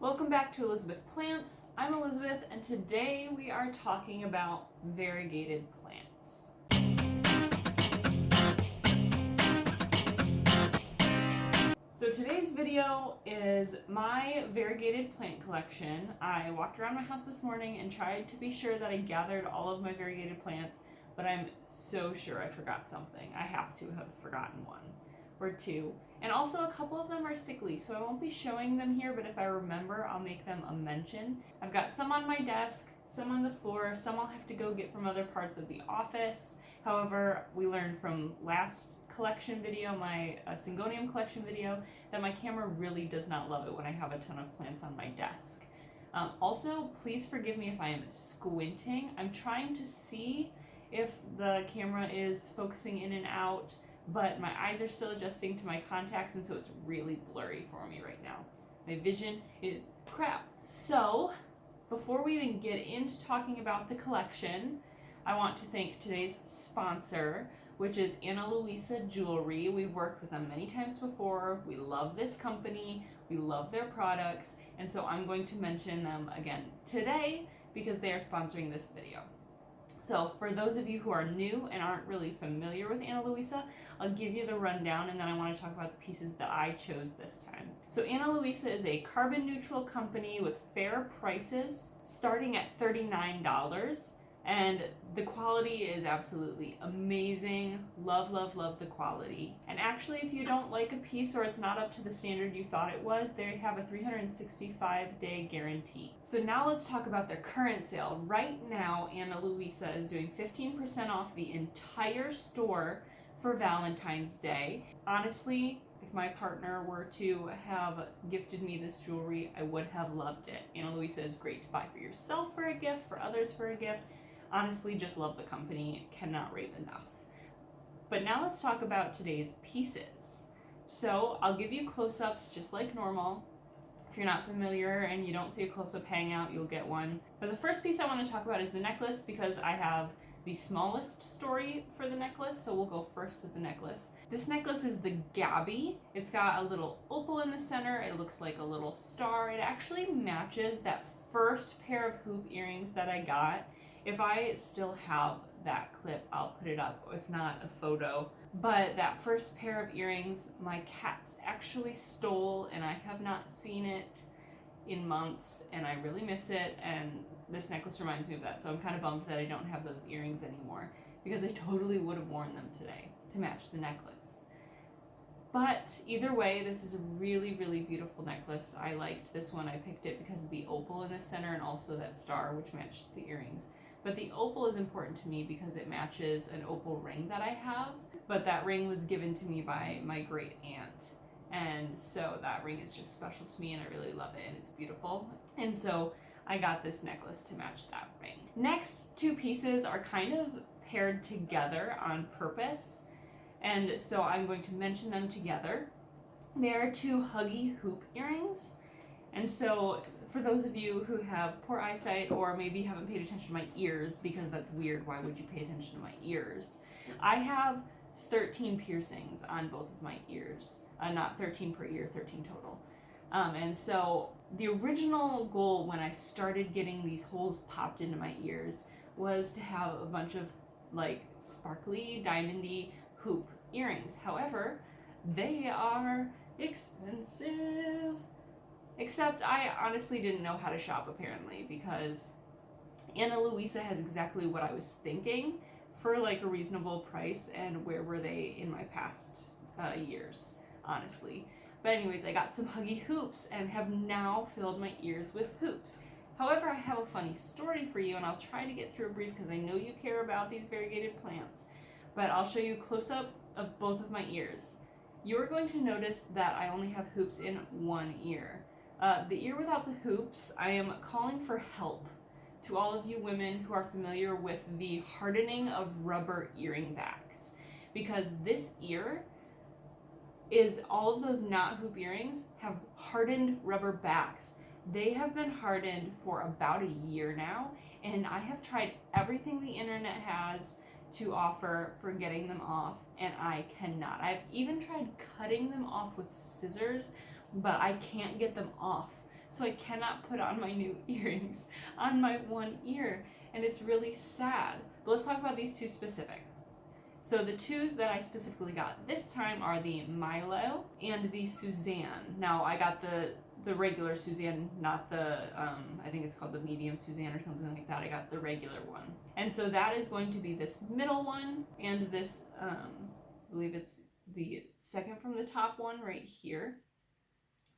Welcome back to Elizabeth Plants. I'm Elizabeth, and today we are talking about variegated plants. So today's video is my variegated plant collection. I walked around my house this morning and tried to be sure that I gathered all of my variegated plants, but I'm so sure I forgot something. I have to have forgotten one or two. And also a couple of them are sickly, so I won't be showing them here, but if I remember, I'll make them a mention. I've got some on my desk, some on the floor, some I'll have to go get from other parts of the office. However, we learned from last collection video, my Syngonium collection video, that my camera really does not love it when I have a ton of plants on my desk. Also, please forgive me if I am squinting. I'm trying to see if the camera is focusing in and out, but my eyes are still adjusting to my contacts, and so it's really blurry for me right now. My vision is crap. So, before we even get into talking about the collection, I want to thank today's sponsor, which is Luisa Jewelry. We've worked with them many times before. We love this company. We love their products, and so I'm going to mention them again today because they are sponsoring this video. So for those of you who are new and aren't really familiar with Luisa, I'll give you the rundown, and then I want to talk about the pieces that I chose this time. So Luisa is a carbon neutral company with fair prices starting at $39, and the quality is absolutely amazing. Love, love, love the quality. And actually, if you don't like a piece or it's not up to the standard you thought it was, they have a 365-day guarantee. So now let's talk about their current sale. Right now, Luisa is doing 15% off the entire store for Valentine's Day. Honestly, if my partner were to have gifted me this jewelry, I would have loved it. Luisa is great to buy for yourself for a gift, for others for a gift. Honestly, just love the company, cannot rave enough. But now let's talk about today's pieces. So I'll give you close-ups just like normal. If you're not familiar and you don't see a close-up hangout, you'll get one. But the first piece I want to talk about is the necklace, because I have the smallest story for the necklace, so we'll go first with the necklace. This necklace is the Gabby. It's got a little opal in the center. It looks like a little star. It actually matches that first pair of hoop earrings that I got. If I still have that clip, I'll put it up, if not a photo. But that first pair of earrings, my cats actually stole, and I have not seen it in months, and I really miss it, and this necklace reminds me of that, so I'm kind of bummed that I don't have those earrings anymore, because I totally would have worn them today to match the necklace. But either way, this is a really, really beautiful necklace. I liked this one. I picked it because of the opal in the center and also that star, which matched the earrings. But the opal is important to me because it matches an opal ring that I have, but that ring was given to me by my great aunt. And so that ring is just special to me, and I really love it, and it's beautiful. And so I got this necklace to match that ring. Next two pieces are kind of paired together on purpose, and so I'm going to mention them together. They are two huggy hoop earrings. And so for those of you who have poor eyesight or maybe haven't paid attention to my ears, because that's weird, why would you pay attention to my ears? I have 13 piercings on both of my ears. Not 13 per ear, 13 total. And so the original goal when I started getting these holes popped into my ears was to have a bunch of like sparkly, diamondy hoop earrings. However, they are expensive. Except I honestly didn't know how to shop, apparently, because Luisa has exactly what I was thinking for like a reasonable price, and where were they in my past years, honestly. But anyways, I got some huggy hoops and have now filled my ears with hoops. However, I have a funny story for you, and I'll try to get through a brief because I know you care about these variegated plants, but I'll show you a close-up of both of my ears. You're going to notice that I only have hoops in one ear. The ear without the hoops, I am calling for help to all of you women who are familiar with the hardening of rubber earring backs, because this ear is all of those not hoop earrings have hardened rubber backs. They have been hardened for about a year now, and I have tried everything the internet has to offer for getting them off, and I cannot. I've even tried cutting them off with scissors, but I can't get them off so I cannot put on my new earrings on my one ear, and it's really sad. But let's talk about these two specific. So the two that I specifically got this time are the Milo and the Suzanne. Now I got the regular Suzanne, not the, I think it's called the medium Suzanne or something like that. I got the regular one. And so that is going to be this middle one, and this, I believe it's the second from the top one right here.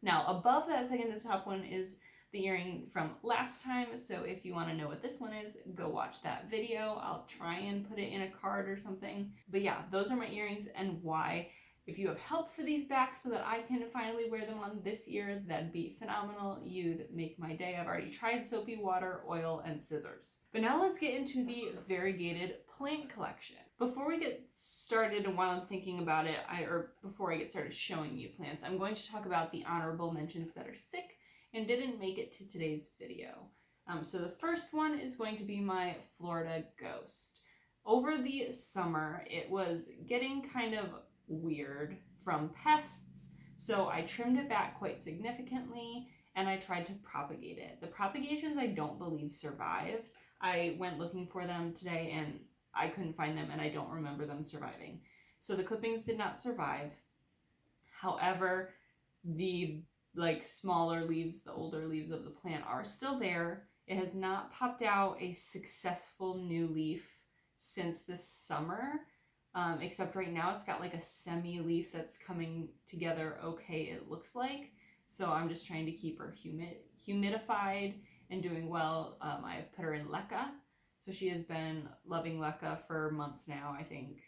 Now above that second to the top one is the earring from last time, so if you want to know what this one is, go watch that video. I'll try and put it in a card or something. But yeah, those are my earrings and why. If you have help for these back so that I can finally wear them on this ear, that'd be phenomenal. You'd make my day. I've already tried soapy water, oil, and scissors. But now let's get into the variegated plant collection. Before we get started, and while I'm thinking about it, before I get started showing you plants, I'm going to talk about the honorable mentions that are sick and didn't make it to today's video. So the first one is going to be my Florida Ghost. Over the summer, it was getting kind of weird from pests, so I trimmed it back quite significantly and I tried to propagate it. The propagations I don't believe survived. I went looking for them today and I couldn't find them, and I don't remember them surviving. So the clippings did not survive. However, the smaller leaves, the older leaves of the plant are still there. It has not popped out a successful new leaf since this summer, except right now it's got like a semi-leaf that's coming together okay, it looks like. So I'm just trying to keep her humidified and doing well. I have put her in leca, so she has been loving leca for months now, I think.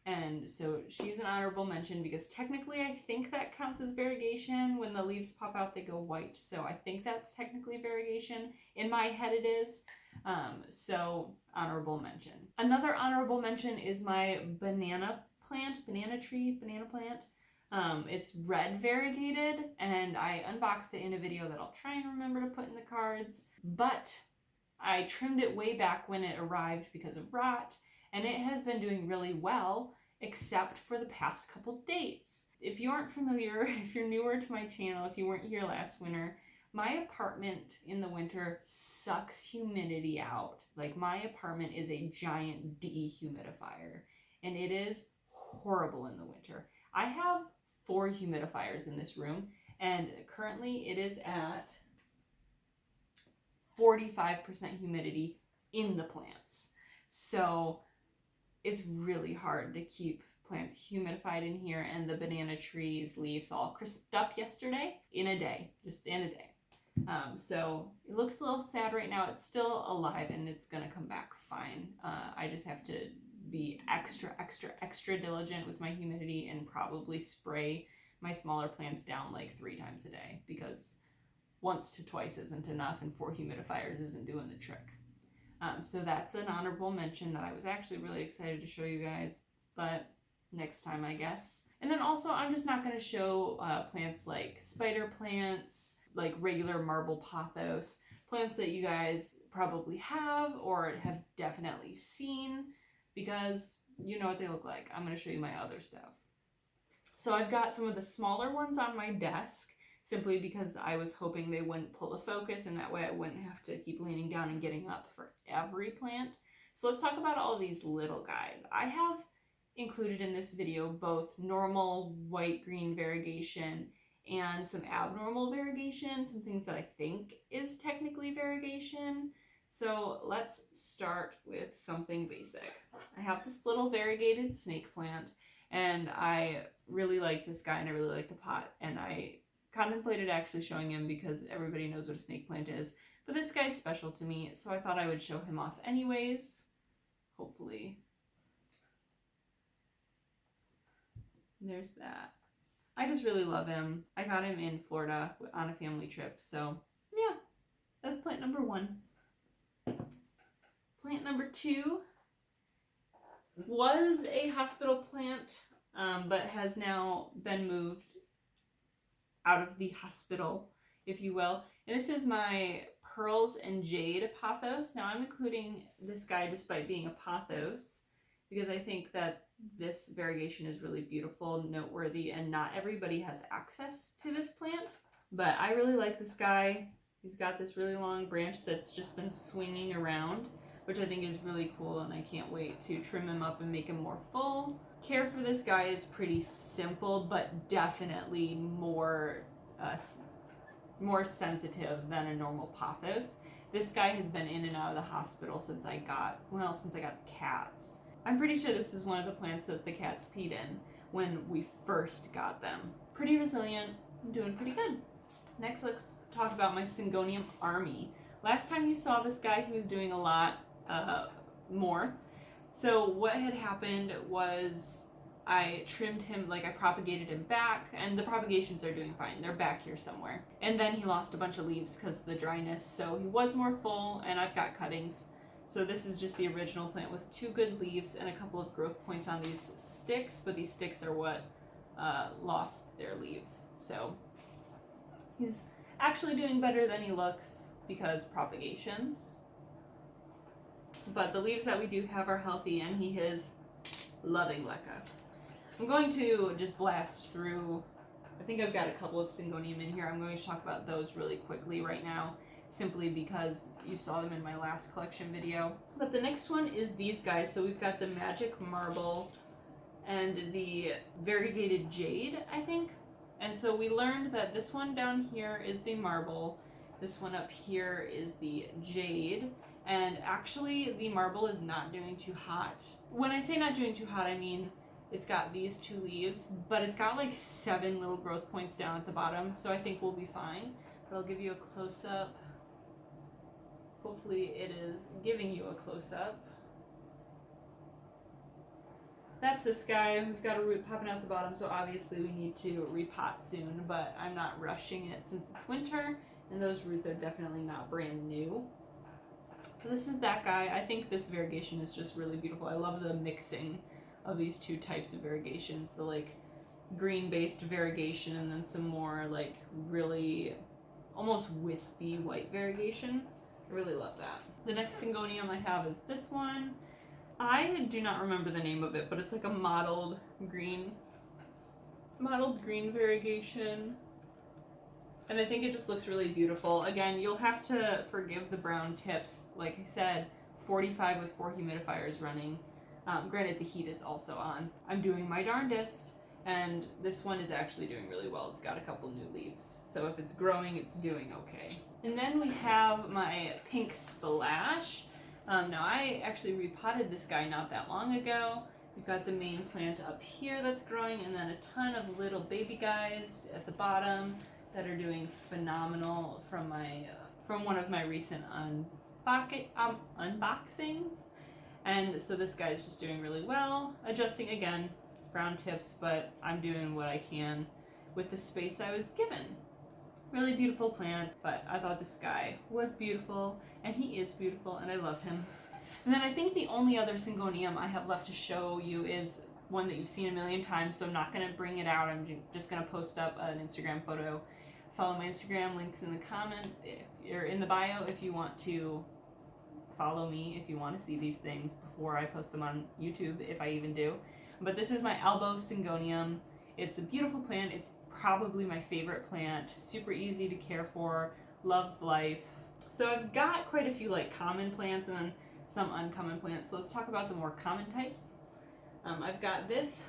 And so she's an honorable mention because technically I think that counts as variegation. When the leaves pop out, they go white. So I think that's technically variegation. In my head it is. So honorable mention. Another honorable mention is my banana plant. It's red variegated, and I unboxed it in a video that I'll try and remember to put in the cards. But I trimmed it way back when it arrived because of rot, and it has been doing really well, except for the past couple days. If you aren't familiar, if you're newer to my channel, if you weren't here last winter, my apartment in the winter sucks humidity out. Like, my apartment is a giant dehumidifier, and it is horrible in the winter. I have 4 humidifiers in this room, and currently it is at 45% humidity in the plants. So it's really hard to keep plants humidified in here, and the banana tree's leaves all crisped up yesterday in a day, just in a day. So it looks a little sad right now. It's still alive and it's gonna come back fine. I just have to be extra diligent with my humidity and probably spray my smaller plants down like 3 times a day, because once to twice isn't enough and 4 humidifiers isn't doing the trick. So that's an honorable mention that I was actually really excited to show you guys, but next time, I guess. And then also, I'm just not going to show plants like spider plants, like regular marble pothos, plants that you guys probably have or have definitely seen, because you know what they look like. I'm going to show you my other stuff. So I've got some of the smaller ones on my desk, simply because I was hoping they wouldn't pull the focus, and that way I wouldn't have to keep leaning down and getting up for every plant. So let's talk about all of these little guys. I have included in this video both normal white-green variegation and some abnormal variegation, some things that I think is technically variegation. So let's start with something basic. I have this little variegated snake plant, and I really like this guy and I really like the pot, and I contemplated actually showing him because everybody knows what a snake plant is, but this guy's special to me, so I thought I would show him off anyways. Hopefully. There's that. I just really love him. I got him in Florida on a family trip, so yeah, that's plant number 1. Plant number 2 was a hospital plant, but has now been moved out of the hospital, if you will. And this is my Pearls and Jade pothos. Now I'm including this guy despite being a pothos, because I think that this variegation is really beautiful, noteworthy, and not everybody has access to this plant. But I really like this guy. He's got this really long branch that's just been swinging around, which I think is really cool, and I can't wait to trim him up and make him more full. Care for this guy is pretty simple, but definitely more sensitive than a normal pothos. This guy has been in and out of the hospital since I got the cats. I'm pretty sure this is one of the plants that the cats peed in when we first got them. Pretty resilient, I'm doing pretty good. Next, let's talk about my Syngonium army. Last time you saw this guy, he was doing a lot more. So what had happened was I trimmed him, I propagated him back, and the propagations are doing fine. They're back here somewhere. And then he lost a bunch of leaves because of the dryness, so he was more full, and I've got cuttings. So this is just the original plant with 2 good leaves and a couple of growth points on these sticks, but these sticks are what lost their leaves. So he's actually doing better than he looks because propagations. But the leaves that we do have are healthy, and he is loving leca. I'm going to just blast through. I think I've got a couple of Syngonium in here. I'm going to talk about those really quickly right now, simply because you saw them in my last collection video. But the next one is these guys. So we've got the Magic Marble and the Variegated Jade, I think. And so we learned that this one down here is the marble, this one up here is the jade, and actually the marble is not doing too hot. When I say not doing too hot, I mean it's got these 2 leaves, but it's got 7 little growth points down at the bottom, so I think we'll be fine. But I'll give you a close-up. Hopefully it is giving you a close-up. That's this guy. We've got a root popping out the bottom, so obviously we need to repot soon, but I'm not rushing it since it's winter, and those roots are definitely not brand new. So this is that guy. I think this variegation is just really beautiful. I love the mixing of these 2 types of variegations, the green-based variegation and then some more really almost wispy white variegation. I really love that. The next Syngonium I have is this one. I do not remember the name of it, but it's a mottled green variegation. And I think it just looks really beautiful. Again, you'll have to forgive the brown tips. Like I said, 45 with 4 humidifiers running. Granted, the heat is also on. I'm doing my darndest, and this one is actually doing really well. It's got a couple new leaves. So if it's growing, it's doing okay. And then we have my Pink Splash. Now I actually repotted this guy not that long ago. We've got the main plant up here that's growing, and then a ton of little baby guys at the bottom that are doing phenomenal from one of my recent unboxings. And so this guy's just doing really well. Adjusting again, brown tips, but I'm doing what I can with the space I was given. Really beautiful plant, but I thought this guy was beautiful, and he is beautiful, and I love him. And then I think the only other Syngonium I have left to show you is one that you've seen a million times, so I'm not going to bring it out. I'm just going to post up an Instagram photo. Follow my Instagram, links in the comments, or in the bio if you want to follow me, if you want to see these things before I post them on YouTube, if I even do. But this is my Elbow Syngonium. It's a beautiful plant. It's probably my favorite plant. Super easy to care for, loves life. So I've got quite a few common plants and then some uncommon plants. So let's talk about the more common types. I've got this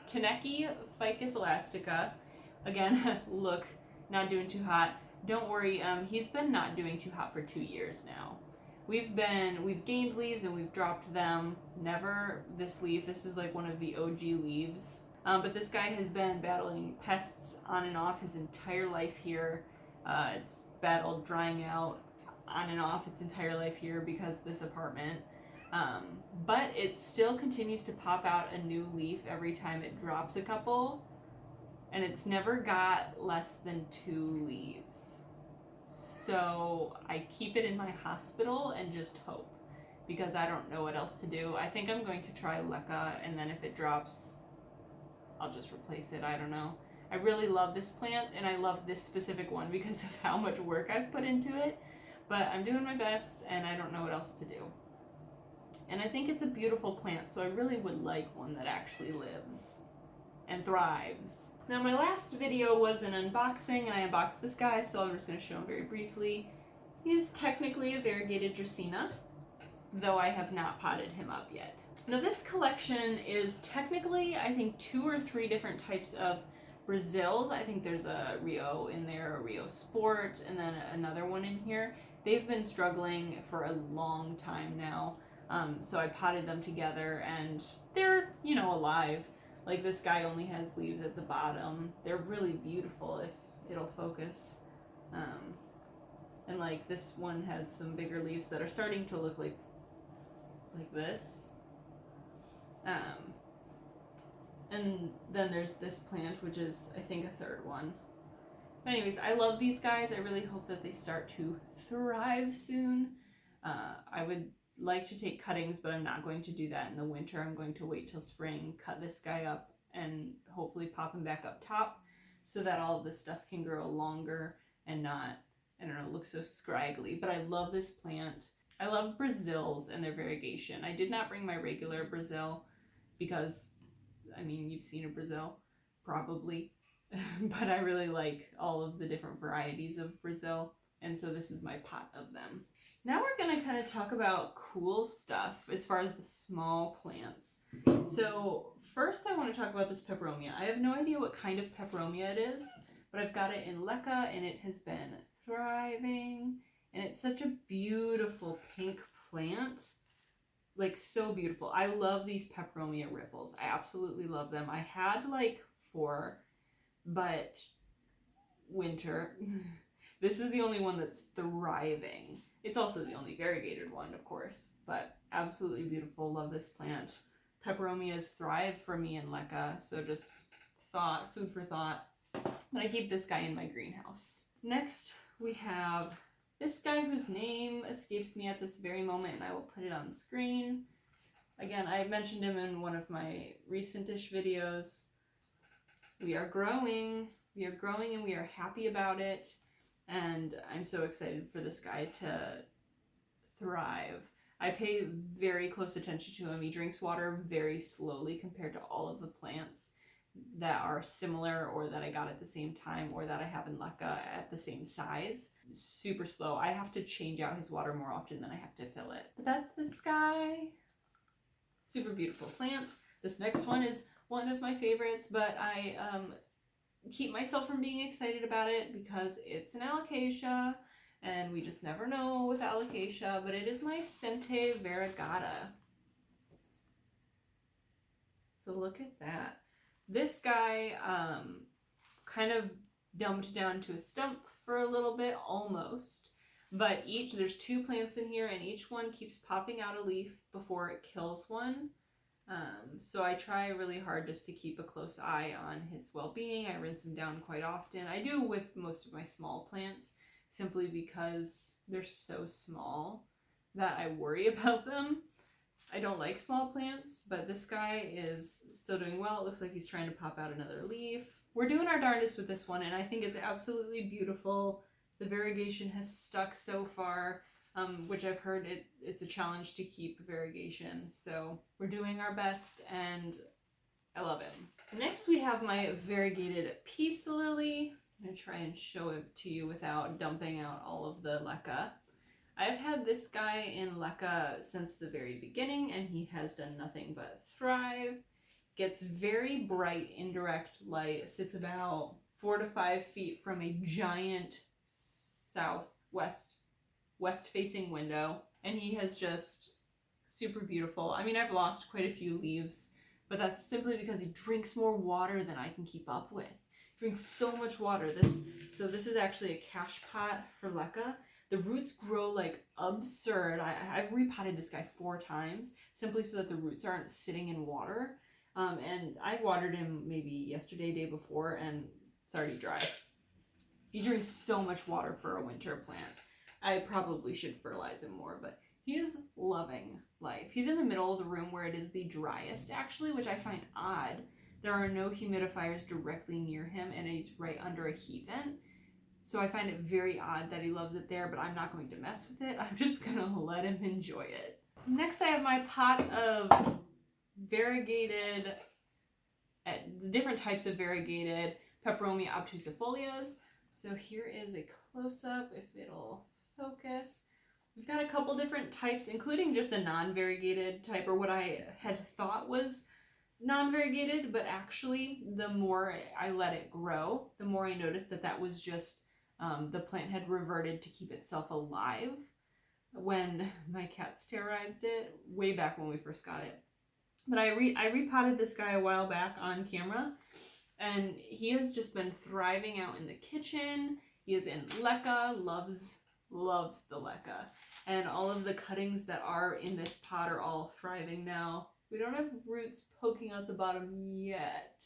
Taneki Ficus elastica. Again, look, not doing too hot. Don't worry, he's been not doing too hot for 2 years now. We've gained leaves and we've dropped them. Never this leaf. This is one of the OG leaves. But this guy has been battling pests on and off his entire life here. It's battled drying out on and off its entire life here because this apartment. But it still continues to pop out a new leaf every time it drops a couple. And it's never got less than 2 leaves. So I keep it in my hospital and just hope, because I don't know what else to do. I think I'm going to try leca, and then if it drops, I'll just replace it. I don't know. I really love this plant, and I love this specific one because of how much work I've put into it. But I'm doing my best, and I don't know what else to do. And I think it's a beautiful plant, so I really would like one that actually lives and thrives. Now my last video was an unboxing and I unboxed this guy, so I'm just going to show him very briefly. He's technically a variegated Dracaena, though I have not potted him up yet. Now this collection is technically, I think, 2 or 3 different types of Brazils. I think there's a Rio in there, a Rio Sport, and then another one in here. They've been struggling for a long time now, so I potted them together and they're, you know, alive. Like this guy only has leaves at the bottom. They're really beautiful if it'll focus. And like this one has some bigger leaves that are starting to look like this. And then there's this plant, which is, I think, a third one. But anyways, I love these guys. I really hope that they start to thrive soon. I would like to take cuttings, but I'm not going to do that in the winter. I'm going to wait till spring, cut this guy up, and hopefully pop him back up top so that all of this stuff can grow longer and not, I don't know, look so scraggly. But I love this plant. I love Brazils and their variegation. I did not bring my regular Brazil because, I mean, you've seen a Brazil, probably. But I really like all of the different varieties of Brazil, and so this is my pot of them. Now we're going to kind of talk about cool stuff as far as the small plants. So first I want to talk about this Peperomia. I have no idea what kind of Peperomia it is, but I've got it in leca and it has been thriving, and it's such a beautiful pink plant. Like, so beautiful. I love these Peperomia ripples. I absolutely love them. I had like 4, but winter. This is the only one that's thriving. It's also the only variegated one, of course, but absolutely beautiful. Love this plant. Peperomias thrive for me in leca, so just food for thought. But I keep this guy in my greenhouse. Next, we have this guy whose name escapes me at this very moment, and I will put it on screen. Again, I mentioned him in one of my recent-ish videos. We are growing and we are happy about it. And I'm so excited for this guy to thrive. I pay very close attention to him. He drinks water very slowly compared to all of the plants that are similar or that I got at the same time or that I have in leca at the same size. Super slow. I have to change out his water more often than I have to fill it. But that's this guy. Super beautiful plant. This next one is one of my favorites, but I keep myself from being excited about it because it's an alocasia, and we just never know with alocasia, but it is my Sentevaragata. So look at that. This guy kind of dumped down to a stump for a little bit, almost, but there's 2 plants in here, and each one keeps popping out a leaf before it kills one. So I try really hard just to keep a close eye on his well-being. I rinse him down quite often. I do with most of my small plants, simply because they're so small that I worry about them. I don't like small plants, but this guy is still doing well. It looks like he's trying to pop out another leaf. We're doing our darndest with this one, and I think it's absolutely beautiful. The variegation has stuck so far. Which I've heard it's a challenge to keep variegation, so we're doing our best, and I love it. Next we have my variegated peace lily. I'm going to try and show it to you without dumping out all of the leca. I've had this guy in leca since the very beginning, and he has done nothing but thrive. Gets very bright indirect light, sits about 4 to 5 feet from a giant west-facing window, and he has just super beautiful. I mean, I've lost quite a few leaves, but that's simply because he drinks more water than I can keep up with. He drinks so much water. This is actually a cash pot for leca. The roots grow like absurd. I've repotted this guy 4 times simply so that the roots aren't sitting in water. And I watered him maybe yesterday, day before, and it's already dry. He drinks so much water for a winter plant. I probably should fertilize him more, but he is loving life. He's in the middle of the room where it is the driest, actually, which I find odd. There are no humidifiers directly near him, and he's right under a heat vent. So I find it very odd that he loves it there, but I'm not going to mess with it. I'm just going to let him enjoy it. Next, I have my pot of variegated at different types of variegated Peperomia obtusifolias. So here is a close-up, if it'll focus. We've got a couple different types, including just a non-variegated type, or what I had thought was non-variegated, but actually the more I let it grow, the more I noticed that that was just the plant had reverted to keep itself alive when my cats terrorized it way back when we first got it. But I repotted this guy a while back on camera, and he has just been thriving out in the kitchen. He is in leca, loves the leca. And all of the cuttings that are in this pot are all thriving now. We don't have roots poking out the bottom yet,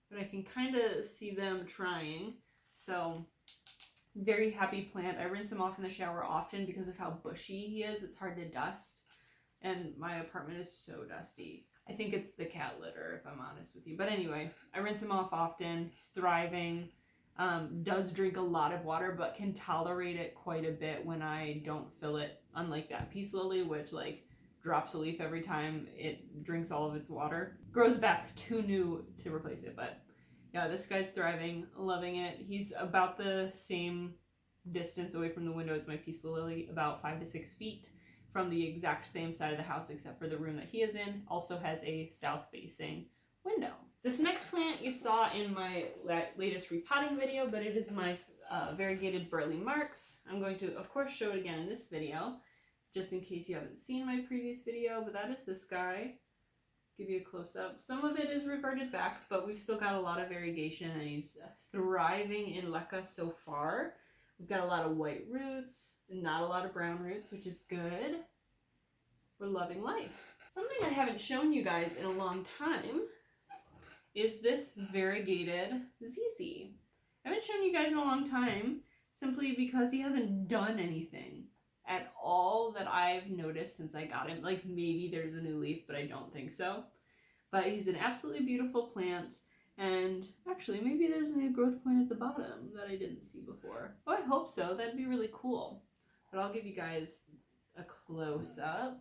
but I can kind of see them trying. So very happy plant. I rinse him off in the shower often because of how bushy he is. It's hard to dust, and my apartment is so dusty. I think it's the cat litter, if I'm honest with you. But anyway, I rinse him off often. He's thriving. Does drink a lot of water, but can tolerate it quite a bit when I don't fill it, unlike that peace lily, which like drops a leaf every time it drinks all of its water. Grows back too new to replace it, but yeah, this guy's thriving, loving it. He's about the same distance away from the window as my peace lily, about 5 to 6 feet from the exact same side of the house, except for the room that he is in also has a south-facing window. This next plant you saw in my latest repotting video, but it is my variegated burley marks. I'm going to, of course, show it again in this video, just in case you haven't seen my previous video, but that is this guy. Give you a close-up. Some of it is reverted back, but we've still got a lot of variegation, and he's thriving in leca so far. We've got a lot of white roots, not a lot of brown roots, which is good. We're loving life. Something I haven't shown you guys in a long time is this variegated ZZ. I haven't shown you guys in a long time simply because he hasn't done anything at all that I've noticed since I got him. Like maybe there's a new leaf, but I don't think so. But he's an absolutely beautiful plant, and actually maybe there's a new growth point at the bottom that I didn't see before. Oh, I hope so. That'd be really cool. But I'll give you guys a close-up.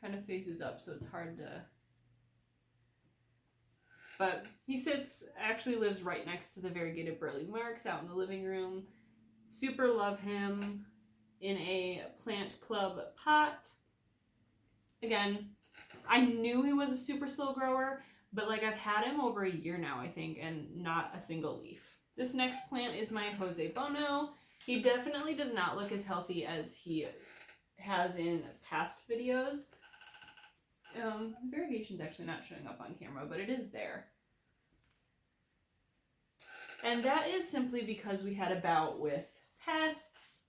Kind of faces up, so it's hard to... But he actually lives right next to the variegated burley marks out in the living room. Super love him in a plant club pot. Again, I knew he was a super slow grower, but like I've had him over a year now, I think, and not a single leaf. This next plant is my Jose Bono. He definitely does not look as healthy as he has in past videos. Variegation's actually not showing up on camera, but it is there. And that is simply because we had a bout with pests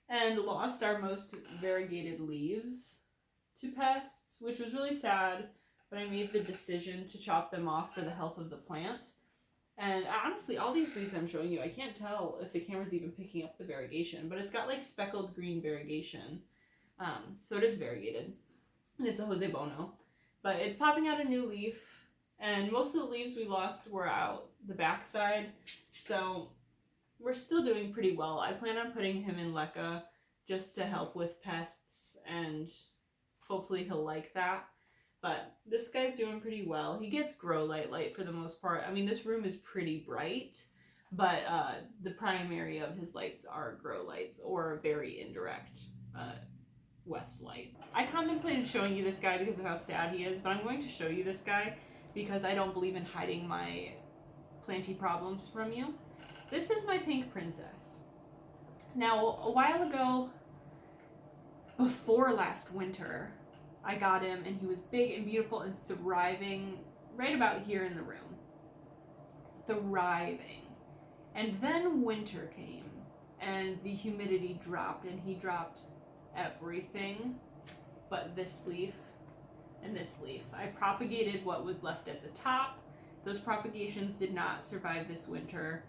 and lost our most variegated leaves to pests, which was really sad, but I made the decision to chop them off for the health of the plant. And honestly, all these leaves I'm showing you, I can't tell if the camera's even picking up the variegation, but it's got like speckled green variegation. So it is variegated. And it's a Jose Bono. But it's popping out a new leaf, and most of the leaves we lost were out the backside. So we're still doing pretty well. I plan on putting him in leca just to help with pests, and hopefully he'll like that. But this guy's doing pretty well. He gets grow light for the most part. I mean, this room is pretty bright, but the primary of his lights are grow lights or very indirect west light. I contemplated showing you this guy because of how sad he is, but I'm going to show you this guy because I don't believe in hiding my planty problems from you. This is my pink princess. Now, a while ago, before last winter, I got him and he was big and beautiful and thriving right about here in the room. Thriving. And then winter came and the humidity dropped, and he dropped everything but this leaf and this leaf. I propagated what was left at the top. Those propagations did not survive this winter.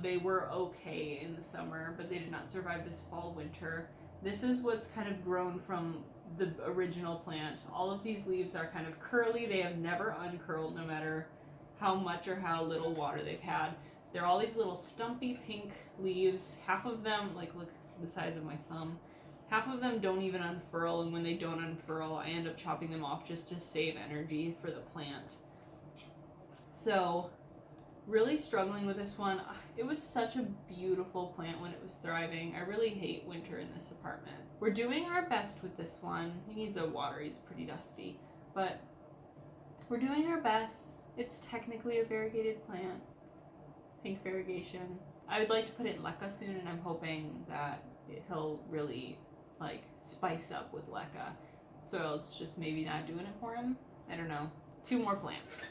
They were okay in the summer, but they did not survive this fall winter. This is what's kind of grown from the original plant. All of these leaves are kind of curly. They have never uncurled, no matter how much or how little water they've had. They're all these little stumpy pink leaves. Half of them, like, look the size of my thumb. Half of them don't even unfurl, and when they don't unfurl, I end up chopping them off just to save energy for the plant. So, really struggling with this one. It was such a beautiful plant when it was thriving. I really hate winter in this apartment. We're doing our best with this one. He needs a water, he's pretty dusty. But we're doing our best. It's technically a variegated plant. Pink variegation. I would like to put it in leca soon, and I'm hoping that he'll really like spice up with leca. Soil's just maybe not doing it for him. I don't know. 2 more plants.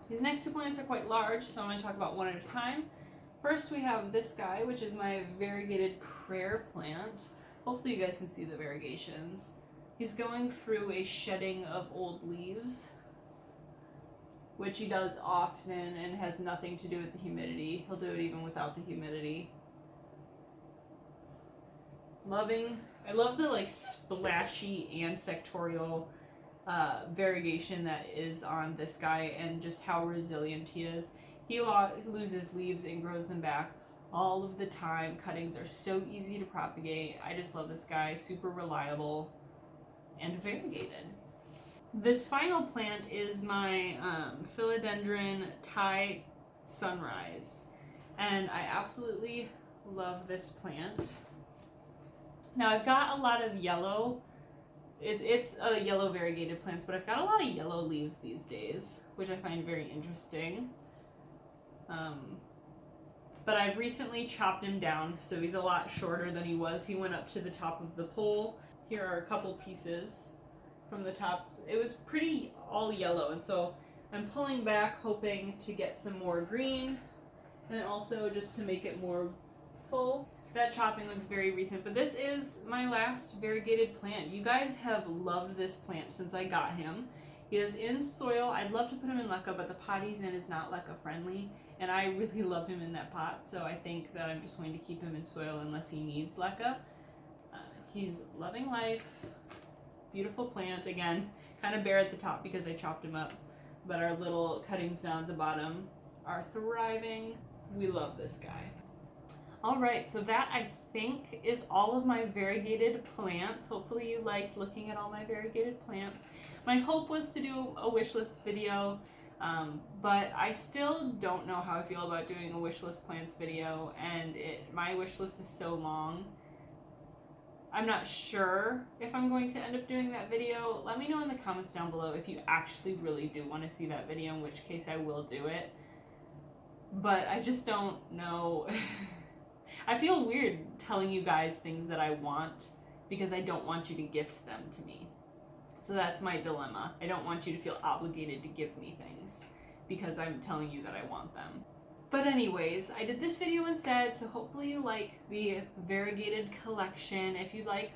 These next 2 plants are quite large, so I'm going to talk about one at a time. First, we have this guy, which is my variegated prayer plant. Hopefully you guys can see the variegations. He's going through a shedding of old leaves, which he does often and has nothing to do with the humidity. He'll do it even without the humidity. I love the like splashy and sectorial variegation that is on this guy, and just how resilient he is. He loses leaves and grows them back all of the time. Cuttings are so easy to propagate. I just love this guy. Super reliable and variegated. This final plant is my Philodendron Sunrise, and I absolutely love this plant. Now I've got a lot of yellow. It's a yellow variegated plants, but I've got a lot of yellow leaves these days, which I find very interesting. But I've recently chopped him down, so he's a lot shorter than he was. He went up to the top of the pole. Here are a couple pieces from the tops. It was pretty all yellow, and so I'm pulling back, hoping to get some more green, and also just to make it more full. That chopping was very recent, but this is my last variegated plant. You guys have loved this plant since I got him. He is in soil. I'd love to put him in leca, but the pot he's in is not leca friendly, and I really love him in that pot, so I think that I'm just going to keep him in soil unless he needs leca. He's loving life. Beautiful plant. Again, kind of bare at the top because I chopped him up, but our little cuttings down at the bottom are thriving. We love this guy. Alright, so that I think is all of my variegated plants. Hopefully you liked looking at all my variegated plants. My hope was to do a wish list video, but I still don't know how I feel about doing a wish list plants video, and my wish list is so long. I'm not sure if I'm going to end up doing that video. Let me know in the comments down below if you actually really do want to see that video, in which case I will do it. But I just don't know. I feel weird telling you guys things that I want because I don't want you to gift them to me. So that's my dilemma. I don't want you to feel obligated to give me things because I'm telling you that I want them. But anyways, I did this video instead, so hopefully you like the variegated collection. If you'd like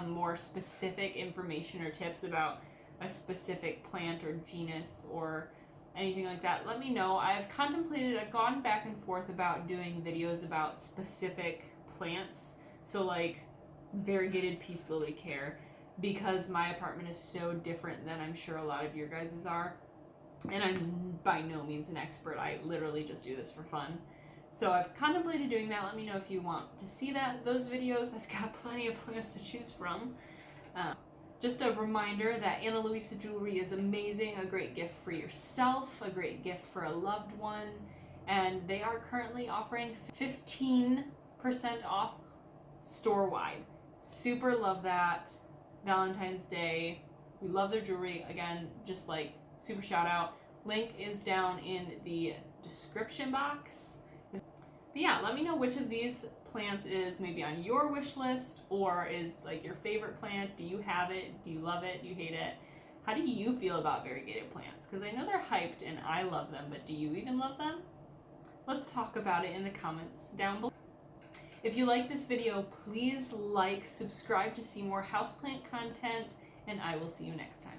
more specific information or tips about a specific plant or genus or anything like that, let me know. I've gone back and forth about doing videos about specific plants, so like variegated peace lily care, because my apartment is so different than I'm sure a lot of your guys's are. And I'm by no means an expert. I literally just do this for fun. So I've contemplated doing that. Let me know if you want to see those videos. I've got plenty of plants to choose from. Just a reminder that Ana Luisa jewelry is amazing, a great gift for yourself, a great gift for a loved one, and they are currently offering 15% off store-wide. Super love that. Valentine's Day. We love their jewelry. Again, just like super shout out. Link is down in the description box. But yeah, let me know which of these plants is maybe on your wish list or is like your favorite plant. Do you have it? Do you love it? Do you hate it? How do you feel about variegated plants? Because I know they're hyped and I love them, but do you even love them? Let's talk about it in the comments down below. If you like this video, please like, subscribe to see more houseplant content, and I will see you next time.